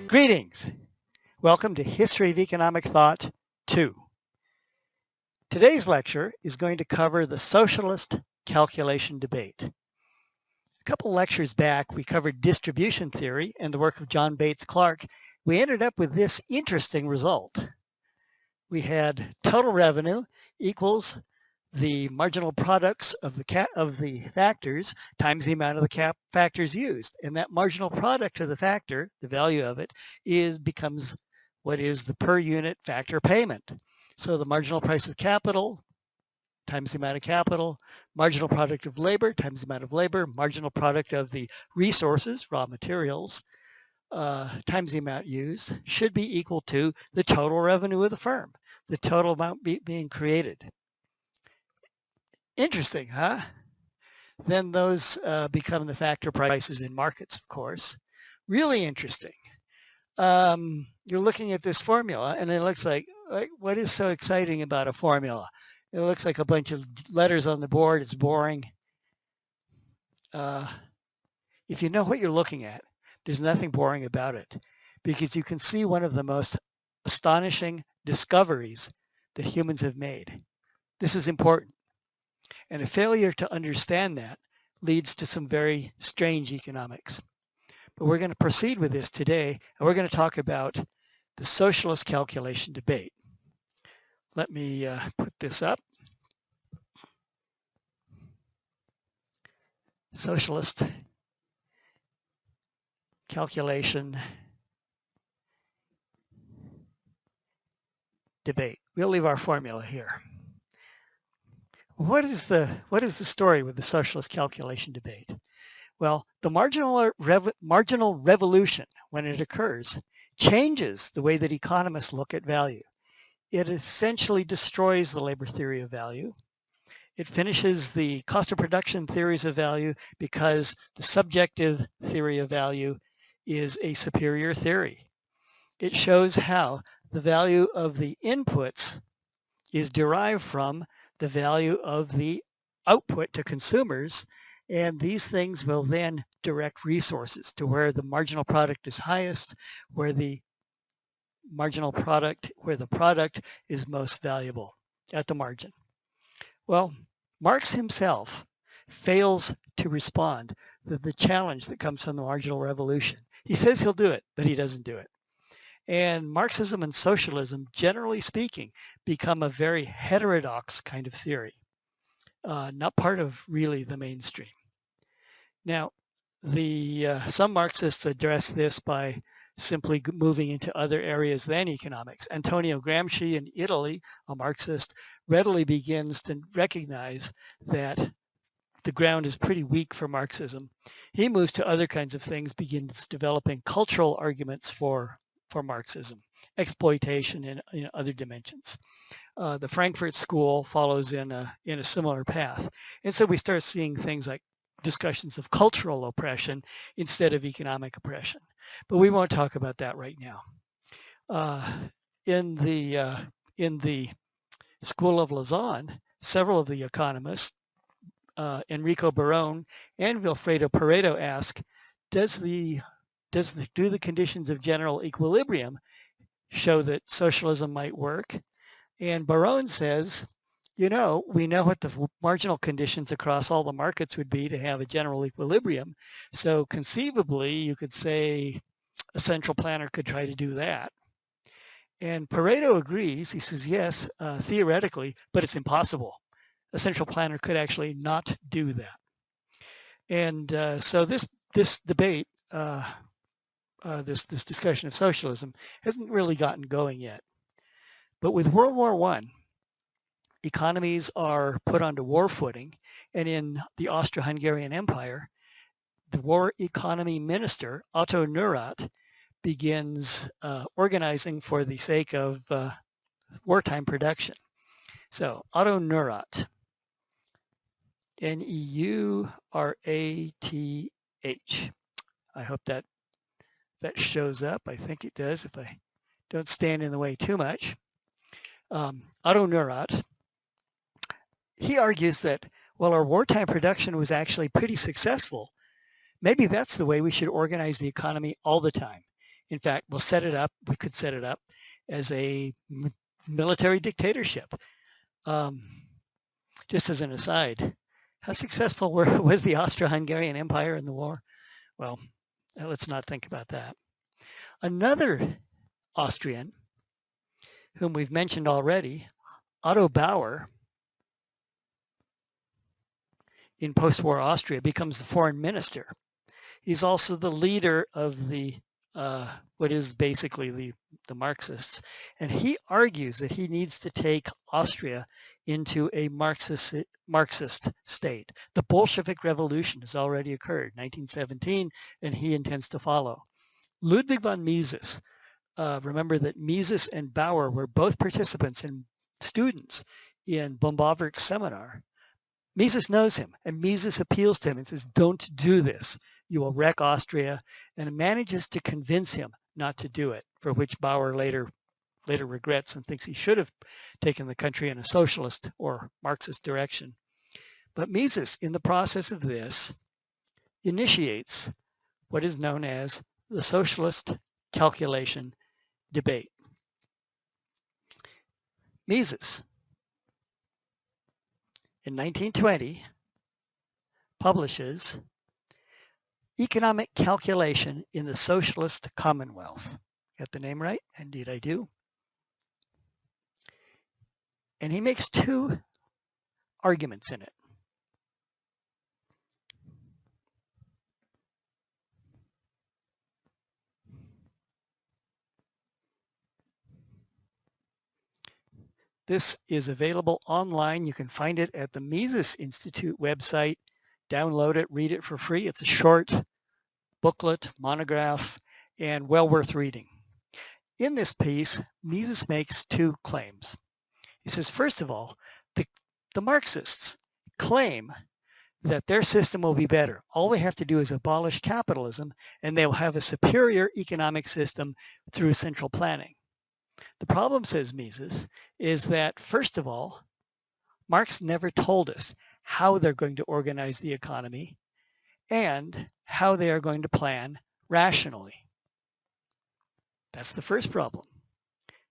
Greetings. Welcome to History of Economic Thought 2. Today's lecture is going to cover the socialist calculation debate. A couple lectures back, we covered distribution theory and the work of John Bates Clark. We ended up with this interesting result. We had total revenue equals the marginal products of the factors times the amount of the factors used. And that marginal product of the factor, the value of it, becomes what is the per unit factor payment. So the marginal price of capital times the amount of capital, marginal product of labor times the amount of labor, marginal product of the resources, raw materials, times the amount used should be equal to the total revenue of the firm, the total amount being created. Interesting, huh? Then those become the factor prices in markets, of course. Really interesting. You're looking at this formula and it looks like, what is so exciting about a formula? It looks like a bunch of letters on the board. It's boring. If you know what you're looking at, there's nothing boring about it because you can see one of the most astonishing discoveries that humans have made. This is important. And a failure to understand that leads to some very strange economics. But we're going to proceed with this today, and we're going to talk about the socialist calculation debate. Let me put this up. Socialist calculation debate. We'll leave our formula here. What is the story with the socialist calculation debate? Well, the marginal revolution, when it occurs, changes the way that economists look at value. It essentially destroys the labor theory of value. It finishes the cost of production theories of value because the subjective theory of value is a superior theory. It shows how the value of the inputs is derived from the value of the output to consumers, and these things will then direct resources to where the marginal product is highest, where the product is most valuable at the margin. Well, Marx himself fails to respond to the challenge that comes from the marginal revolution. He says he'll do it, but he doesn't do it. And Marxism and socialism, generally speaking, become a very heterodox kind of theory, not part of really the mainstream. Now, some Marxists address this by simply moving into other areas than economics. Antonio Gramsci in Italy, a Marxist, readily begins to recognize that the ground is pretty weak for Marxism. He moves to other kinds of things, begins developing cultural arguments for Marxism, exploitation in other dimensions. The Frankfurt School follows in a similar path. And so we start seeing things like discussions of cultural oppression instead of economic oppression. But we won't talk about that right now. In the School of Lausanne, several of the economists, Enrico Barone and Vilfredo Pareto, ask, do the conditions of general equilibrium show that socialism might work? And Barone says, we know what the marginal conditions across all the markets would be to have a general equilibrium. So conceivably, you could say a central planner could try to do that. And Pareto agrees. He says, yes, theoretically, but it's impossible. A central planner could actually not do that. And so this debate, this discussion of socialism hasn't really gotten going yet. But with World War I, economies are put onto war footing, and in the Austro-Hungarian Empire, the war economy minister, Otto Neurath, begins organizing for the sake of wartime production. So Otto Neurath, Neurath. I hope that shows up. I think it does if I don't stand in the way too much. Otto Neurath, he argues that, well, our wartime production was actually pretty successful. Maybe that's the way we should organize the economy all the time. In fact, we could set it up as a military dictatorship. Just as an aside, how successful was the Austro-Hungarian Empire in the war? Well, let's not think about that. Another Austrian, whom we've mentioned already, Otto Bauer, in post-war Austria, becomes the foreign minister. He's also the leader of the what is basically the Marxists, and he argues that he needs to take Austria into a Marxist state. The Bolshevik Revolution has already occurred, 1917, and he intends to follow. Ludwig von Mises, remember that Mises and Bauer were both participants and students in Bombaverk's seminar. Mises knows him, and Mises appeals to him and says, don't do this. You will wreck Austria, and manages to convince him not to do it, for which Bauer later regrets and thinks he should have taken the country in a socialist or Marxist direction. But Mises, in the process of this, initiates what is known as the socialist calculation debate. Mises, in 1920, publishes Economic Calculation in the Socialist Commonwealth. Got the name right? Indeed I do. And he makes two arguments in it. This is available online. You can find it at the Mises Institute website. Download it, read it for free. It's a short booklet, monograph, and well worth reading. In this piece, Mises makes two claims. He says, first of all, the Marxists claim that their system will be better. All they have to do is abolish capitalism, and they will have a superior economic system through central planning. The problem, says Mises, is that, first of all, Marx never told us how they're going to organize the economy and how they are going to plan rationally. That's the first problem.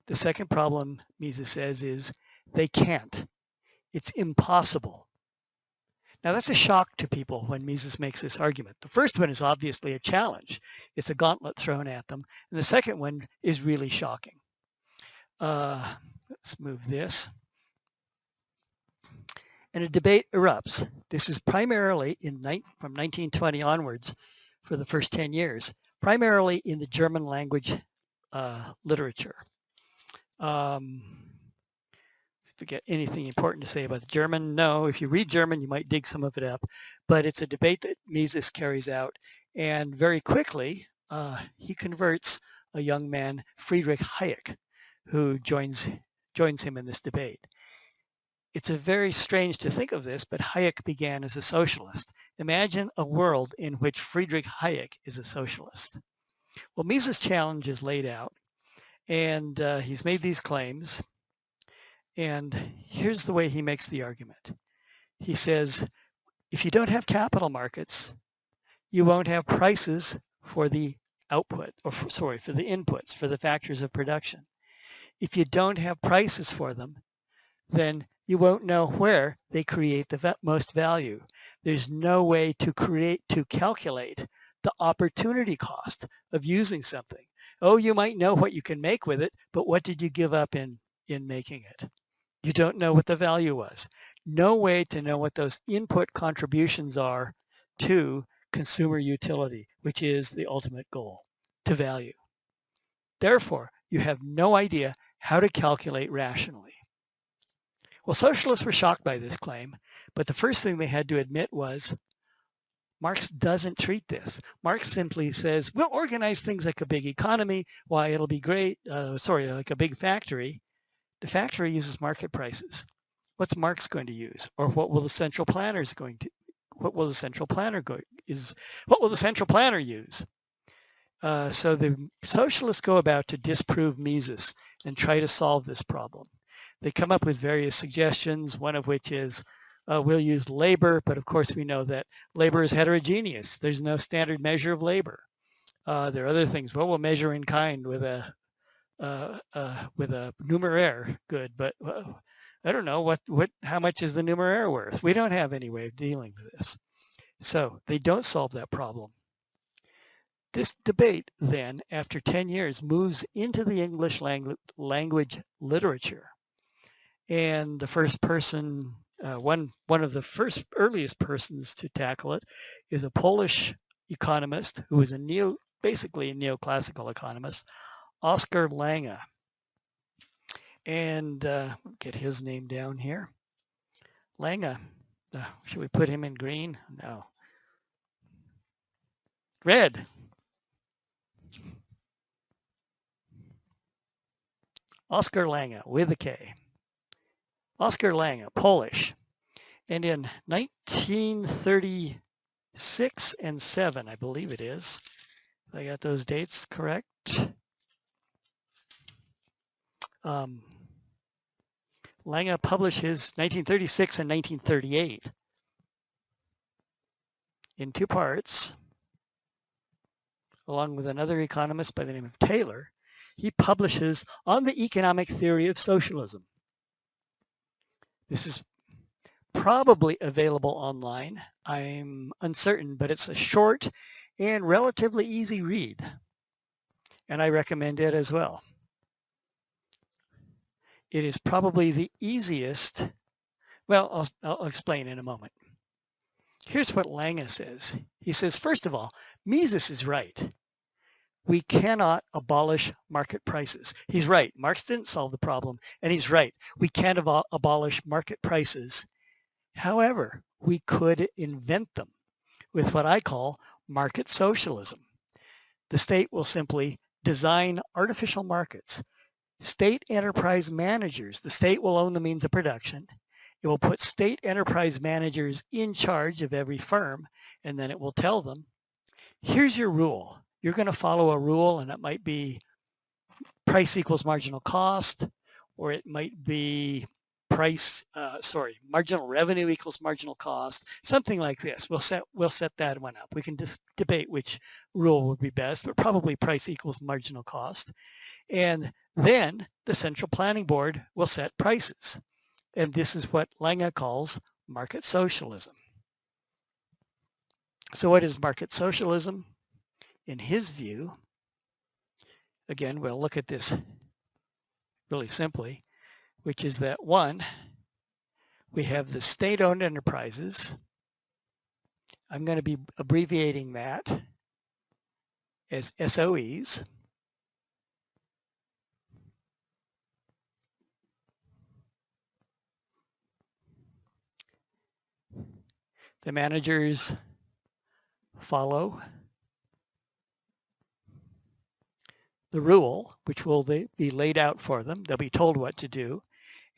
The second problem, Mises says, is they can't. It's impossible. Now that's a shock to people when Mises makes this argument. The first one is obviously a challenge. It's a gauntlet thrown at them. And the second one is really shocking. Let's move this. And a debate erupts. This is primarily from 1920 onwards for the first 10 years, primarily in the German language literature. If we get anything important to say about the German, no. If you read German, you might dig some of it up. But it's a debate that Mises carries out. And very quickly, he converts a young man, Friedrich Hayek, who joins him in this debate. It's very strange to think of this, but Hayek began as a socialist. Imagine a world in which Friedrich Hayek is a socialist. Well, Mises' challenge is laid out, and he's made these claims. And here's the way he makes the argument. He says, if you don't have capital markets, you won't have prices for the output, for the inputs, for the factors of production. If you don't have prices for them, then you won't know where they create the most value. There's no way to calculate the opportunity cost of using something. Oh, you might know what you can make with it, but what did you give up in making it? You don't know what the value was. No way to know what those input contributions are to consumer utility, which is the ultimate goal, to value. Therefore, you have no idea how to calculate rationally. Well, socialists were shocked by this claim, but the first thing they had to admit was Marx doesn't treat this. Marx simply says, we'll organize things like a big economy. Why, it'll be great. Like a big factory. The factory uses market prices. What's Marx going to use? Or what will the central planner use? So the socialists go about to disprove Mises and try to solve this problem. They come up with various suggestions, one of which is we'll use labor, but of course we know that labor is heterogeneous. There's no standard measure of labor. There are other things. Well, we'll measure in kind with a numeraire. Good, but I don't know how much is the numeraire worth? We don't have any way of dealing with this. So they don't solve that problem. This debate then, after 10 years, moves into the English language literature. And the first person, one of the first earliest persons to tackle it is a Polish economist who was basically a neoclassical economist, Oskar Lange. And get his name down here. Lange. Should we put him in green? No. Red. Oskar Lange with a K. Oskar Lange, Polish. And in 1936 and 7, I believe it is, if I got those dates correct, Lange published his 1936 and 1938 in 2 parts, along with another economist by the name of Taylor. He publishes On the Economic Theory of Socialism. This is probably available online. I'm uncertain, but it's a short and relatively easy read, and I recommend it as well. It is probably the easiest. Well, I'll explain in a moment. Here's what Lange says. He says, first of all, Mises is right. We cannot abolish market prices. He's right. Marx didn't solve the problem, and he's right. We can't abolish market prices. However, we could invent them with what I call market socialism. The state will simply design artificial markets. State enterprise managers, the state will own the means of production. It will put state enterprise managers in charge of every firm, and then it will tell them, here's your rule. You're going to follow a rule, and it might be price equals marginal cost, or it might be marginal revenue equals marginal cost, something like this. We'll set that one up. We can just debate which rule would be best, but probably price equals marginal cost. And then the Central Planning Board will set prices. And this is what Lange calls market socialism. So what is market socialism? In his view, again, we'll look at this really simply, which is that one, we have the state-owned enterprises. I'm going to be abbreviating that as SOEs. The managers follow the rule, which will be laid out for them. They'll be told what to do.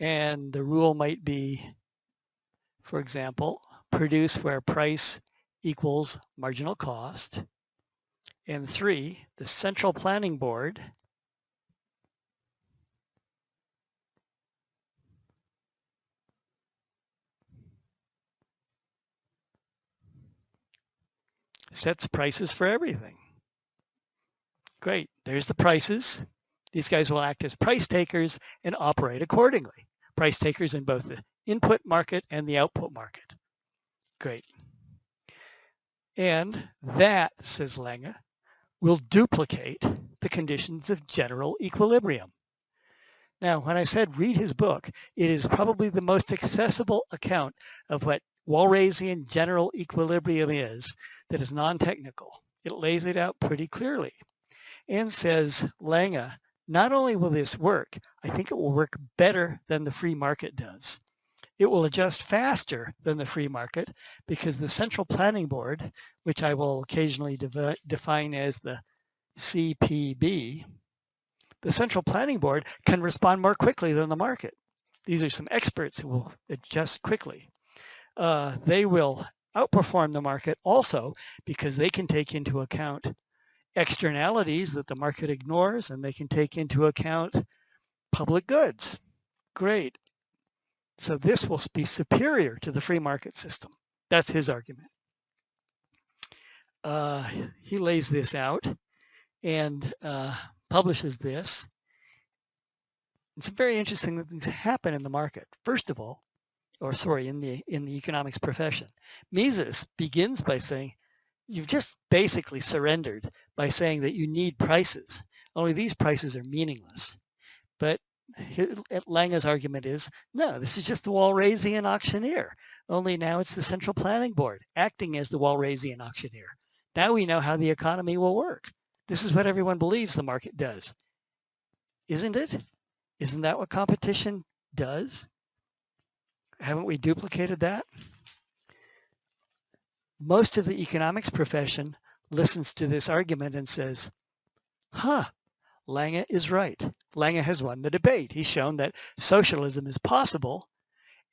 And the rule might be, for example, produce where price equals marginal cost. And 3, the Central Planning Board sets prices for everything. Great, there's the prices. These guys will act as price takers and operate accordingly. Price takers in both the input market and the output market. Great. And that, says Lange, will duplicate the conditions of general equilibrium. Now, when I said read his book, it is probably the most accessible account of what Walrasian general equilibrium is that is non-technical. It lays it out pretty clearly and says, Lange, not only will this work, I think it will work better than the free market does. It will adjust faster than the free market because the Central Planning Board, which I will occasionally define as the CPB, the Central Planning Board can respond more quickly than the market. These are some experts who will adjust quickly. They will outperform the market also because they can take into account externalities that the market ignores, and they can take into account public goods. Great. So this will be superior to the free market system. That's his argument. He lays this out, and publishes this. And some very interesting things happen in the market. First of all, in the economics profession, Mises begins by saying, you've just basically surrendered by saying that you need prices. Only these prices are meaningless. But Lange's argument is, no, this is just the Walrasian auctioneer. Only now it's the Central Planning Board acting as the Walrasian auctioneer. Now we know how the economy will work. This is what everyone believes the market does. Isn't it? Isn't that what competition does? Haven't we duplicated that? Most of the economics profession listens to this argument and says, Lange is right. Lange has won the debate. He's shown that socialism is possible.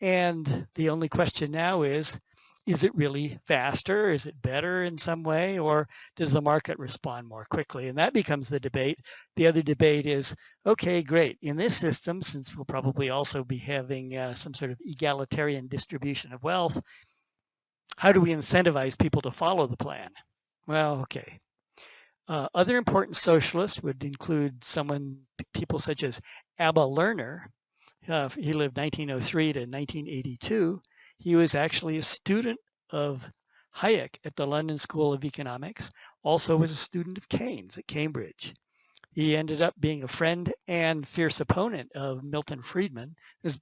And the only question now is it really faster? Is it better in some way? Or does the market respond more quickly? And that becomes the debate. The other debate is, okay, great. In this system, since we'll probably also be having some sort of egalitarian distribution of wealth, how do we incentivize people to follow the plan? Well, okay. Other important socialists would include people such as Abba Lerner. He lived 1903 to 1982. He was actually a student of Hayek at the London School of Economics, also was a student of Keynes at Cambridge. He ended up being a friend and fierce opponent of Milton Friedman.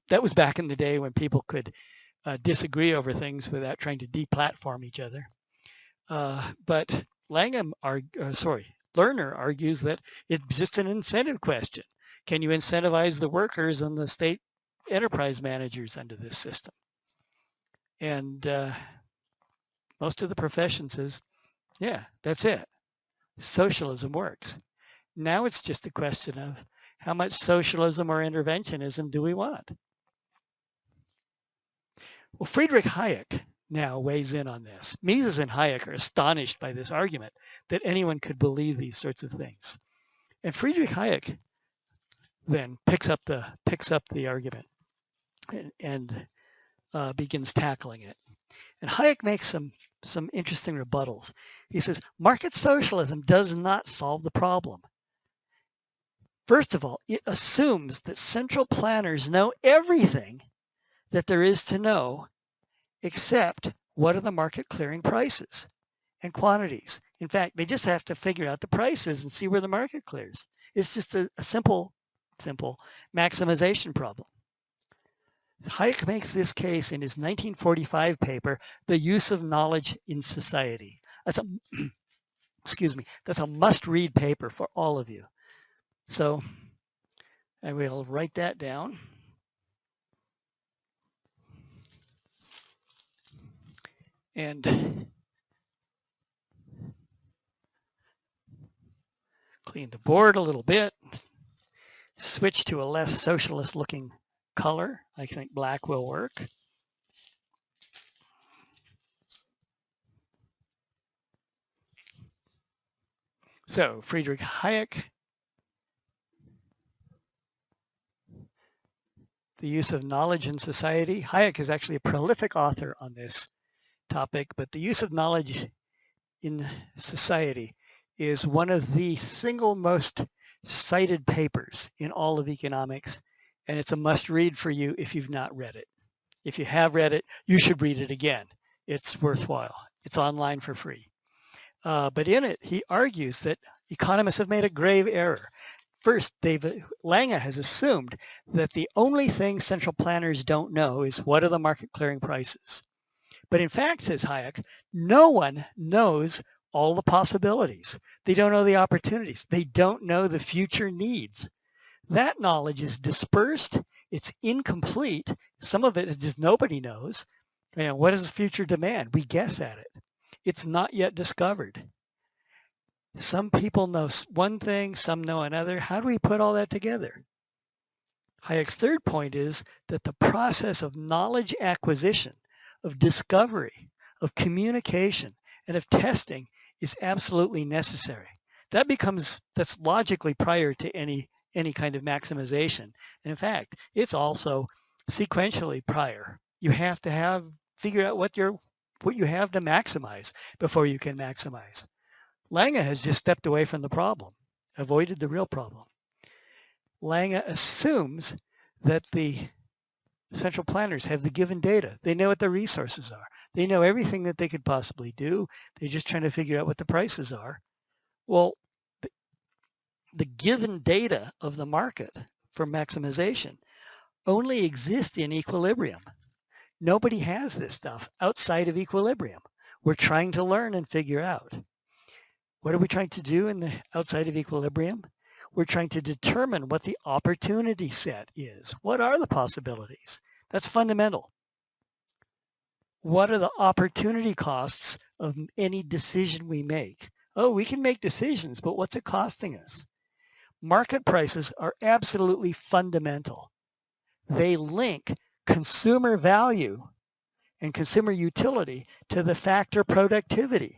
That was back in the day when people could disagree over things without trying to deplatform each other. But Lerner argues that it's just an incentive question. Can you incentivize the workers and the state enterprise managers under this system? And most of the profession says, yeah, that's it. Socialism works. Now it's just a question of how much socialism or interventionism do we want? Well, Friedrich Hayek now weighs in on this. Mises and Hayek are astonished by this argument that anyone could believe these sorts of things. And Friedrich Hayek then picks up the argument and begins tackling it. And Hayek makes some interesting rebuttals. He says, market socialism does not solve the problem. First of all, it assumes that central planners know everything that there is to know except what are the market clearing prices and quantities. In fact, they just have to figure out the prices and see where the market clears. It's just a simple maximization problem. Hayek makes this case in his 1945 paper, The Use of Knowledge in Society. That's a must-read paper for all of you. So I will write that down. And clean the board a little bit. Switch to a less socialist looking color. I think black will work. So Friedrich Hayek, The Use of Knowledge in Society. Hayek is actually a prolific author on this topic, but the use of knowledge in society is one of the single most cited papers in all of economics, and it's a must-read for you if you've not read it. If you have read it, you should read it again. It's worthwhile. It's online for free. But in it, he argues that economists have made a grave error. First, Lange has assumed that the only thing central planners don't know is what are the market clearing prices. But in fact, says Hayek, no one knows all the possibilities. They don't know the opportunities. They don't know the future needs. That knowledge is dispersed. It's incomplete. Some of it is just nobody knows. What is the future demand? We guess at it. It's not yet discovered. Some people know one thing, some know another. How do we put all that together? Hayek's third point is that the process of knowledge acquisition, of discovery, of communication, and of testing is absolutely necessary. That's logically prior to any kind of maximization. And in fact, it's also sequentially prior. You have to figure out what you have to maximize before you can maximize. Lange has just stepped away from the problem, avoided the real problem. Lange assumes that the central planners have the given data. They know what the resources are. They know everything that they could possibly do. They're just trying to figure out what the prices are. Well, the given data of the market for maximization only exist in equilibrium. Nobody has this stuff outside of equilibrium. We're trying to learn and figure out. What are we trying to do in the outside of equilibrium? We're trying to determine what the opportunity set is. What are the possibilities? That's fundamental. What are the opportunity costs of any decision we make? Oh, we can make decisions, but what's it costing us? Market prices are absolutely fundamental. They link consumer value and consumer utility to the factor productivity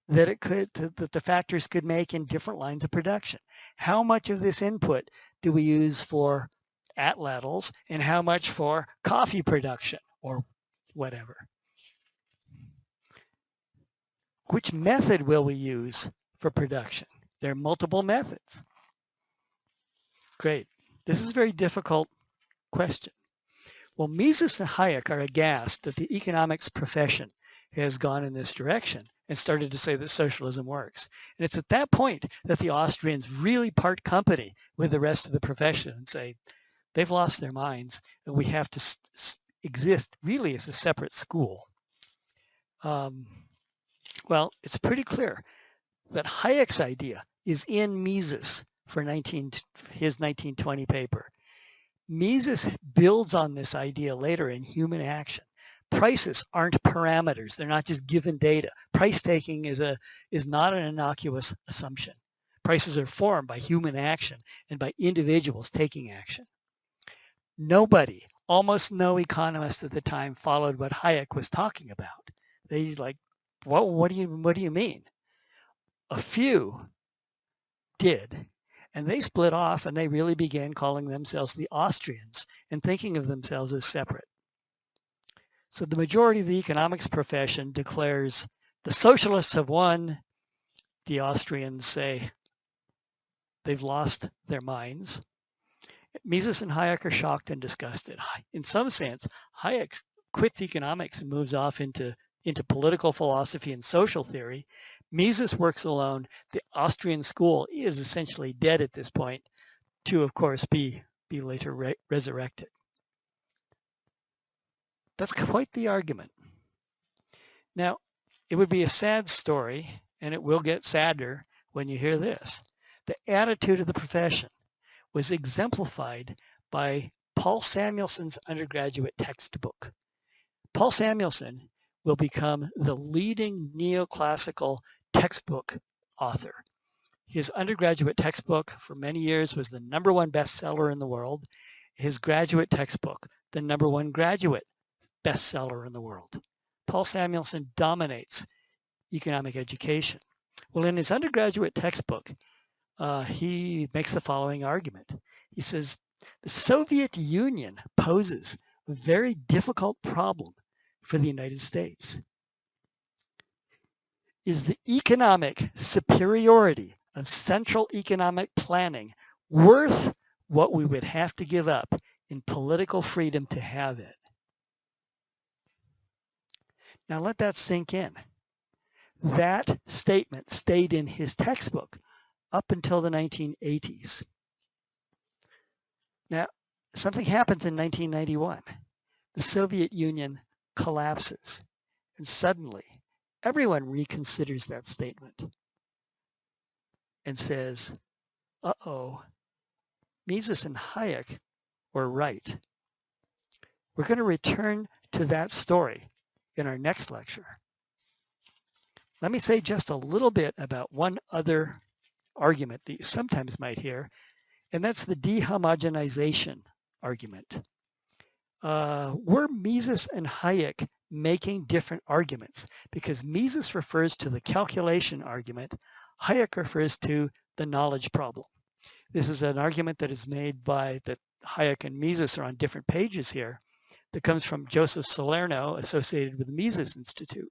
that the factors could make in different lines of production. How much of this input do we use for atlatls and how much for coffee production or whatever? Which method will we use for production? There are multiple methods. Great. This is a very difficult question. Well, Mises and Hayek are aghast that the economics profession has gone in this direction and started to say that socialism works. And it's at that point that the Austrians really part company with the rest of the profession and say, they've lost their minds and we have to exist really as a separate school. Well, it's pretty clear that Hayek's idea is in Mises for his 1920 paper. Mises builds on this idea later in Human Action. Prices aren't parameters. They're not just given data. Price taking is not an innocuous assumption. Prices are formed by human action and by individuals taking action. Nobody, almost no economist at the time followed what Hayek was talking about. They like, what do you mean? A few did. And they split off and they really began calling themselves the Austrians and thinking of themselves as separate. So the majority of the economics profession declares the socialists have won. The Austrians say they've lost their minds. Mises and Hayek are shocked and disgusted. In some sense, Hayek quits economics and moves off into political philosophy and social theory. Mises works alone. The Austrian school is essentially dead at this point, to of course be later resurrected. That's quite the argument. Now, it would be a sad story, and it will get sadder when you hear this. The attitude of the profession was exemplified by Paul Samuelson's undergraduate textbook. Paul Samuelson will become the leading neoclassical textbook author. His undergraduate textbook for many years was the #1 bestseller in the world. His graduate textbook, the #1 graduate bestseller in the world. Paul Samuelson dominates economic education. Well, in his undergraduate textbook, he makes the following argument. He says, the Soviet Union poses a very difficult problem for the United States. Is the economic superiority of central economic planning worth what we would have to give up in political freedom to have it? Now let that sink in. That statement stayed in his textbook up until the 1980s. Now, something happens in 1991. The Soviet Union collapses, and suddenly everyone reconsiders that statement and says, uh-oh, Mises and Hayek were right. We're going to return to that story in our next lecture. Let me say just a little bit about one other argument that you sometimes might hear, and that's the dehomogenization argument. Were Mises and Hayek making different arguments? Because Mises refers to the calculation argument, Hayek refers to the knowledge problem. This is an argument that is made by that Hayek and Mises are on different pages here, that comes from Joseph Salerno, associated with the Mises Institute.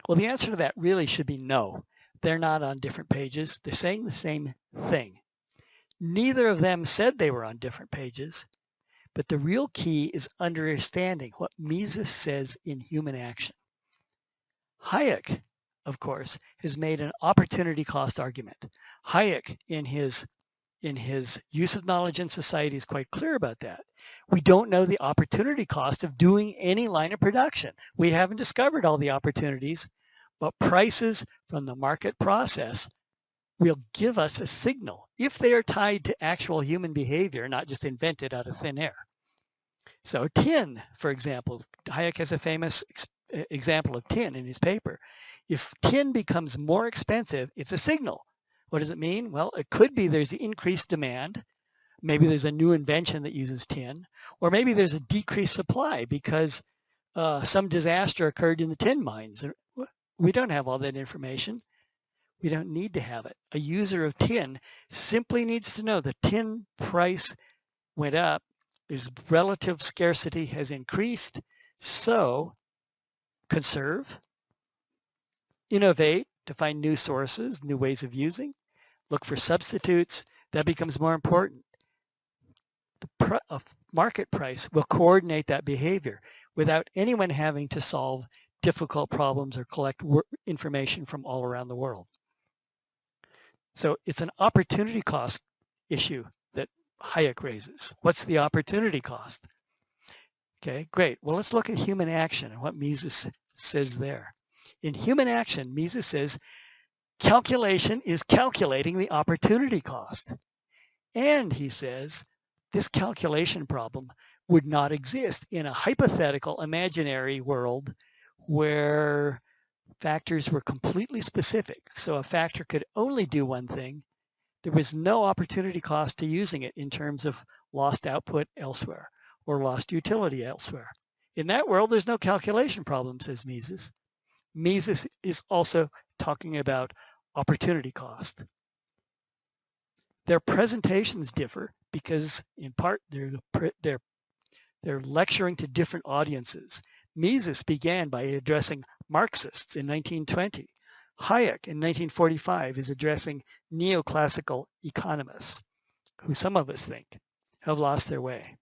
Well, the answer to that really should be no. they're not on different pages. They're saying the same thing. Neither of them said they were on different pages, but the real key is understanding what Mises says in Human Action. Hayek, of course, has made an opportunity cost argument. Hayek, in his Use of Knowledge in Society, is quite clear about that. We don't know the opportunity cost of doing any line of production. We haven't discovered all the opportunities, but prices from the market process will give us a signal if they are tied to actual human behavior, not just invented out of thin air. So tin, for example, Hayek has a famous example of tin in his paper. If tin becomes more expensive, it's a signal. What does it mean? Well, it could be there's increased demand. Maybe there's a new invention that uses tin, or maybe there's a decreased supply because some disaster occurred in the tin mines. We don't have all that information. We don't need to have it. A user of tin simply needs to know the tin price went up. There's relative scarcity has increased. So conserve, innovate to find new sources, new ways of using, look for substitutes. That becomes more important. The market price will coordinate that behavior without anyone having to solve difficult problems or collect information from all around the world. So it's an opportunity cost issue that Hayek raises. What's the opportunity cost? Okay, great. Well, let's look at human action and what Mises says there. In human action, Mises says calculation is calculating the opportunity cost. And he says this calculation problem would not exist in a hypothetical imaginary world where factors were completely specific. So a factor could only do one thing. There was no opportunity cost to using it in terms of lost output elsewhere or lost utility elsewhere. In that world, there's no calculation problem, says Mises. Mises is also talking about opportunity cost. Their presentations differ because in part they're lecturing to different audiences. Mises began by addressing Marxists in 1920. Hayek in 1945 is addressing neoclassical economists, who some of us think have lost their way.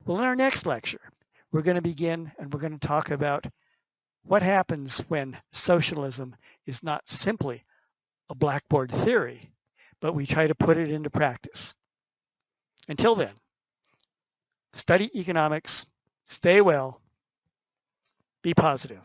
Well, in our next lecture, we're going to begin and we're going to talk about what happens when socialism is not simply a blackboard theory, but we try to put it into practice. Until then, study economics, stay well, be positive.